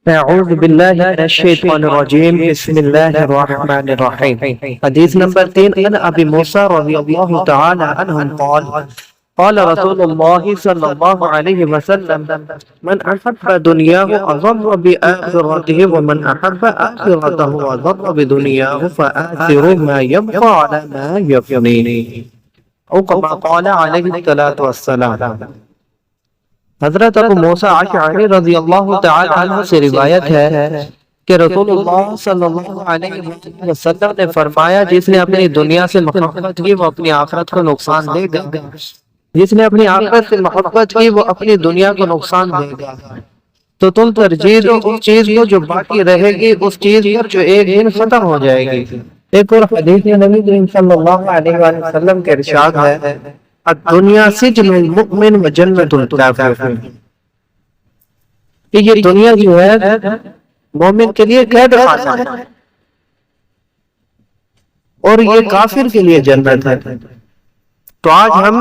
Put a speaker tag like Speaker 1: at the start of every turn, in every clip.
Speaker 1: اعوذ باللہ من الشیطان الرجیم بسم اللہ الرحمن الرحیم حدیث نمبر 3 عن ابی موسیٰ رضی اللہ تعالی عنہ قال قال رسول اللہ صلی اللہ علیہ وسلم من احب دنیاه اضر بآخرته ومن احب آخرته اضر بدنیاه فآخر ما يبقى على ما يفني او كما قال علیہ الصلاة والسلام۔ حضرت ابو موسیٰ اشعری رضی اللہ تعالی عنہ سے روایت ہے کہ رسول اللہ صلی اللہ علیہ وسلم نے فرمایا، جس نے اپنی دنیا سے محبت کی وہ اپنی آخرت کو نقصان دے گا، جس نے اپنی آخرت سے محبت کی وہ اپنی دنیا کو نقصان دے گا۔ تو تم ترجیح دو اس چیز کو جو باقی رہے گی، اس چیز پر جو ایک دن ختم ہو جائے گی۔ ایک اور حدیث نبی کریم صلی اللہ علیہ وسلم کے ارشاد ہے، الدنیا سجن المؤمن و جنت الکافر، کہ یہ دنیا جو ہے مومن کے لیے قید خانہ ہے اور یہ کافر کے لیے جنت ہے۔ تو آج ہم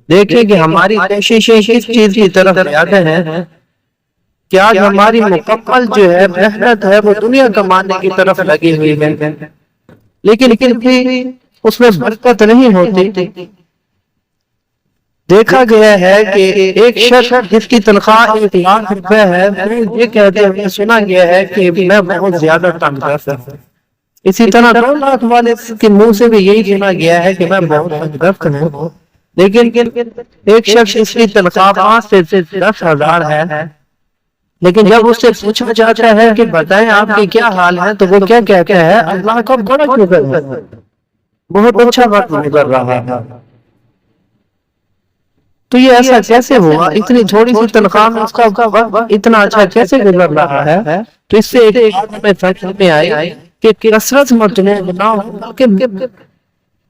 Speaker 1: دیکھیں کہ ہماری کوششیں کس چیز کی طرف زیادہ ہیں کہ آج ہماری مکمل جو ہے محنت ہے وہ دنیا کمانے کی طرف لگی ہوئی ہے، لیکن بھی اس میں برکت نہیں ہوتی۔ دیکھا گیا ہے کہ ایک شخص جس کی تنخواہ 1,00,000 روپے ہے، یہ کہتے ہیں، سنا گیا ہے کہ میں بہت زیادہ تنگدست ہوں۔ اسی طرح 2 لاکھ والے کے منہ سے بھی یہی سنا گیا ہے کہ میں بہت تنگدست ہوں، لیکن ایک شخص اس کی تنخواہ 5 سے 10,000 ہے، لیکن جب اس سے پوچھا جاتا ہے کہ بتائیں آپ کی کیا حال ہے، تو وہ کیا کہتا ہے؟ اللہ کا بڑا شکر ہے، بہت اچھا وقت گزر رہا ہے۔ تو یہ ایسا کیسے ہوا؟ اتنی تھوڑی سی تنخواہ میں اس کا وقت اتنا اچھا کیسے گزر رہا ہے؟ تو اس سے ایک بات میں فکر میں آئی کہ کثرت مطلوب نہ ہو بلکہ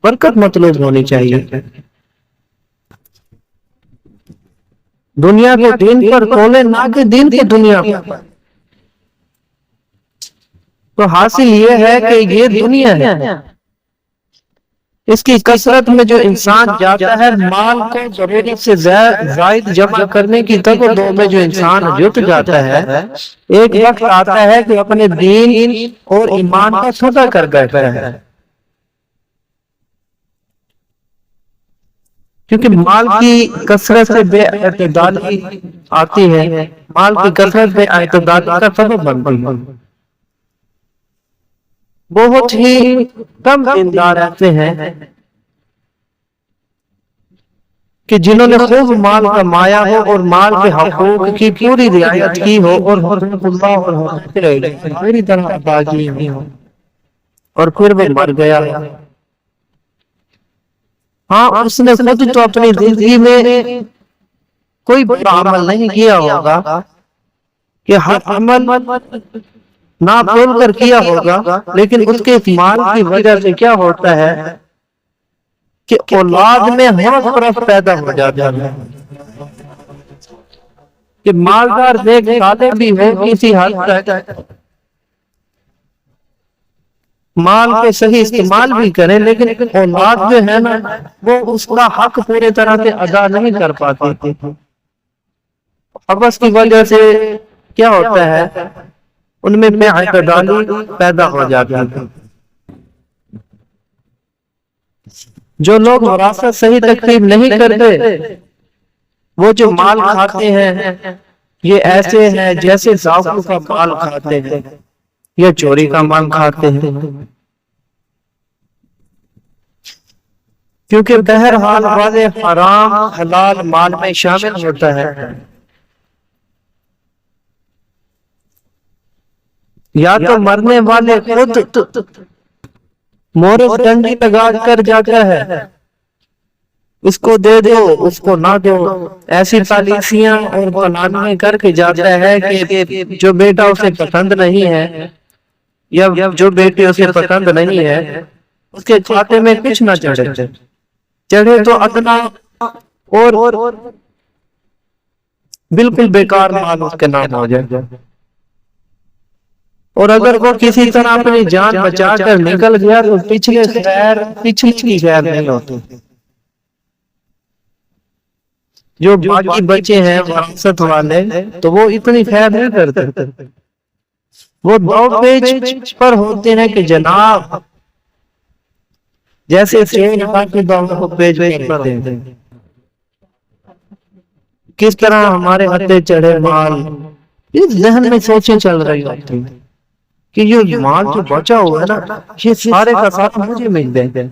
Speaker 1: برکت مطلوب ہونی چاہیے۔ دنیا کے دین پر تولے، نہ کہ دین کی دنیا پر۔ تو حاصل یہ ہے کہ یہ دنیا ہے، اس کی کثرت میں جو انسان جاتا ہے، مال کو ضرورت سے زائد جمع کرنے کی تگ و دو میں جو انسان جت جاتا ہے، ایک وقت آتا ہے کہ اپنے دین اور ایمان کا سودا کر بیٹھتا ہے۔ کیونکہ مال کی کثرت سے بے اعتدالی آتی ہے، مال کی کثرت بے اعتدالی کا سبب بنتی ہے۔ بہت ہی کم دیندار ایسے ہیں کہ جنہوں نے خوب مال کمایا ہو اور مال کے حقوق کی پوری رعایت کی ہو اور حقوق اللہ اور حقوق رعایت پوری طرح ادا کی ہو، اور پھر وہ مر گیا۔ ہاں، اس نے خود تو اپنی زندگی میں کوئی برا عمل نہیں کیا ہوگا، کہ ہر عمل نہ بول کر کیا ہوگا، لیکن اس کے مال کی وجہ سے کیا ہوتا ہے کہ اولاد میں ہر طرف پیدا ہو جاتا ہے کہ مالدار دیکھ سادے بھی ہو کسی حد تک، مال کے صحیح استعمال بھی کریں، لیکن اولاد جو ہے نا وہ اس کا حق پورے طرح سے ادا نہیں کر پاتی۔ حوث کی وجہ سے کیا ہوتا ہے، ان میں بے اعتدالی پیدا ہو جاتی ہے۔ جو لوگ وراثت صحیح تقسیم نہیں کرتے، وہ جو مال کھاتے ہیں یہ ایسے ہیں جیسے ضعیفوں کا مال کھاتے ہیں یا چوری کا مال کھاتے ہیں، کیونکہ بہرحال واضح حرام حلال مال میں شامل ہوتا ہے۔ یا تو مرنے والے خود مورس ڈنڈی لگا کر جاتا ہے، اس کو دے دو اس کو نہ دو، ایسی پالیسیاں اور پلانیں کر کے جاتا ہے کہ جو بیٹا اسے پسند نہیں ہے یا جو بیٹی اسے پسند نہیں ہے، اس کے کھاتے میں کچھ نہ چڑھے تو ادنا اور بالکل بیکار مال اس کے نام ہو جائے۔ اور اگر وہ کسی طرح اپنی جان بچا کر نکل گیا تو پچھلی کی خیر نہیں ہوتی۔ جو باقی بچے ہیں وراثت والے تو وہ اتنی خیر نہیں کرتے، وہ 2 پیج پر ہوتے ہیں کہ جناب جیسے چین کے 2 پیج پر دیں، کس طرح ہمارے ہتھے چڑھے مال، اس ذہن میں سوچیں چل رہی ہوتی ہیں کہ یہ مال جو بچا ہوا ہے نا، یہ سارے کا سارا مجھے مل دیں۔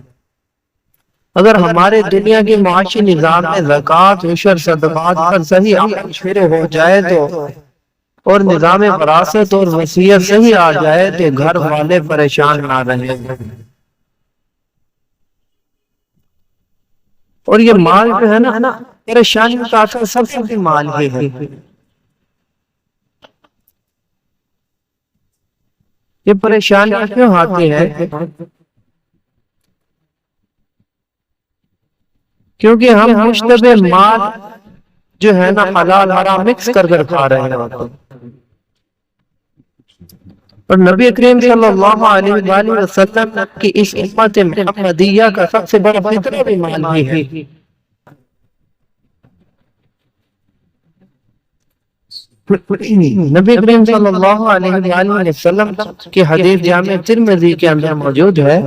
Speaker 1: اگر ہمارے دنیا کے معاشی نظام میں زکوٰۃ، عشر، صدقات پر صحیح عمل شروع ہو جائے تو، اور نظام وراثت اور وصیت صحیح آ جائے تو گھر والے پریشان نہ رہیں۔ اور یہ مال جو ہے نا، پریشانی کا سب سے مال ہی ہے۔ یہ پریشانیاں کیوں آتی ہے؟ کیونکہ ہم مشتبہ مال جو ہے نا حلال حرام مکس کر کھا رہے ہیں، اور نبی کریم صلی اللہ علیہ وآلہ وسلم کی اس امت محمدیہ کا سب سے بڑا فطرہ بھی مال ہی ہے۔ نبی کریم صلی اللہ علیہ وآلہ وسلم کی حدیث جامع ترمذی کے اندر موجود ہے،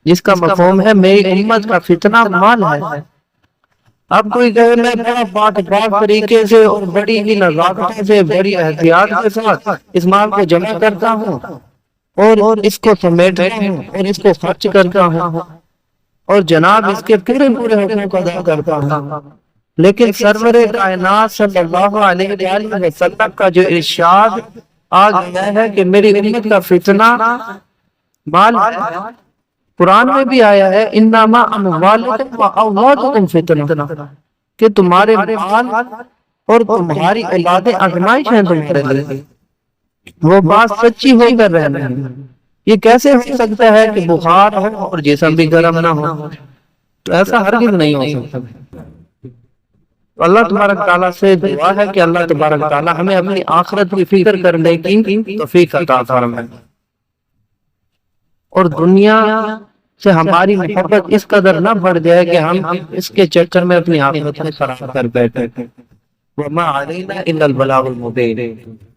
Speaker 1: جس کا مفہوم ہے میری امت کا فتنہ مال ہے۔ اب کوئی کہے میں بڑا پاک طریقے سے اور بڑی ہی نزاکت سے، بڑی احتیاط کے ساتھ اس مال کو جمع کرتا ہوں اور اس کو سمیٹتا ہوں اور اس کو خرچ کرتا ہوں اور جناب اس کے پورے حقوق ادا کرتا ہوں، لیکن سرور کائنات صلی اللہ علیہ وآلہ وسلم کا جو ارشاد آ گیا ہے کہ میری امت کا فتنہ مال ہے، قرآن میں بھی آیا ہے انما اموالکم و اولادکم فتنہ، کہ تمہارے مال اور تمہاری اولادیں آزمائش ہیں تمہارے لیے۔ وہ بات سچی ہو کر رہنا ہے۔ یہ کیسے ہو سکتا ہے کہ بخار ہو اور جسم بھی گرم نہ ہو؟ تو ایسا ہرگز نہیں ہو سکتا۔ اللہ تبارک تعالیٰ سے دعا ہے کہ اللہ تبارک تعالیٰ ہمیں اپنی آخرت کی فکر کرنے کی توفیق عطا فرمائے، اور دنیا سے ہماری محبت اس قدر نہ بڑھ جائے کہ ہم اس کے چکر میں اپنی آخرت کو خراب کر بیٹھے۔ وَمَا عَلَيْنَا إِلَّا الْبَلَاغُ الْمُبِينُ۔